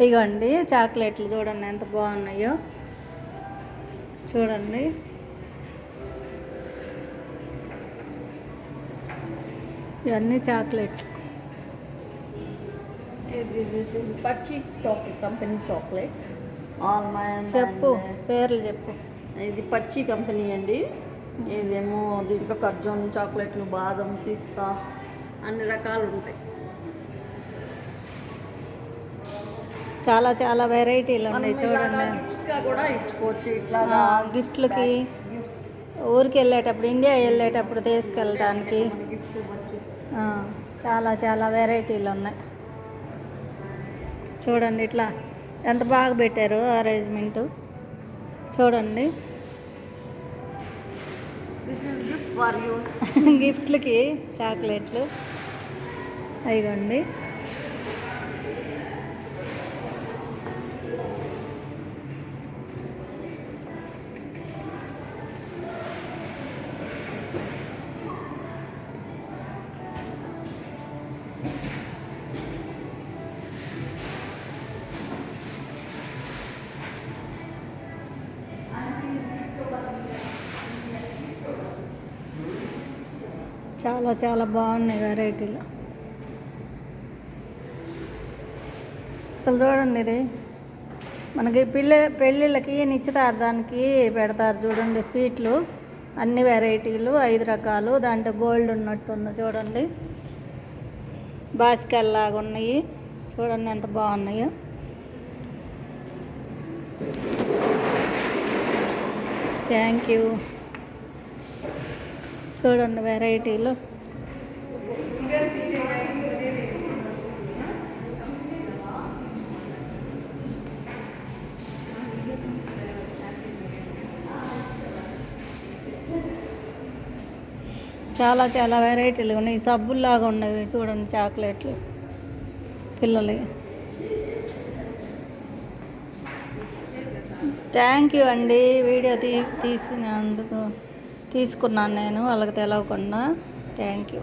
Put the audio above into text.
ఇగోండి చాక్లెట్లు చూడండి ఎంత బాగున్నాయో. చూడండి ఇవన్నీ చాక్లెట్లు. This is Pachi chocolate company chocolates. చెప్పు పేర్లు చెప్పు. ఇది పచ్చి కంపెనీ అండి. ఇదేమో దీంట్లో ఖర్జూరం చాక్లెట్లు, బాదం, పిస్తా అన్ని రకాలు ఉంటాయి. చాలా చాలా వెరైటీలు ఉన్నాయి చూడండి. గిఫ్ట్స్గా కూడా ఇచ్చుకోవచ్చు ఇట్లా గిఫ్ట్లకి, ఊరికి వెళ్ళేటప్పుడు, ఇండియా వెళ్ళేటప్పుడు తీసుకెళ్ళటానికి చాలా చాలా వెరైటీలు ఉన్నాయి. చూడండి ఇట్లా ఎంత బాగా పెట్టారు అరేంజ్మెంటు. చూడండి గిఫ్ట్లకి చాక్లెట్లు అయిగోండి. చాలా చాలా బాగున్నాయి వెరైటీలు. అసలు చూడండి ఇది మనకి పెళ్ళిళ్ళకి నిశ్చితార్థానికి పెడతారు చూడండి స్వీట్లు. అన్ని వెరైటీలు 5 రకాలు. దాంట్లో గోల్డ్ ఉన్నట్టుంది చూడండి. బాస్కెల్లాగా ఉన్నాయి చూడండి ఎంత బాగున్నాయో. Thank you. చూడండి వెరైటీలు. చాలా చాలా వెరైటీలు ఉన్నాయి. సబ్బుల్లాగా ఉన్నవి చూడండి చాక్లెట్లు పిల్లలకి. థ్యాంక్ యూ అండి. వీడియో తీసినందుకు తీసుకున్నాను నేను వాళ్ళకి తెలవకుండా. Thank you.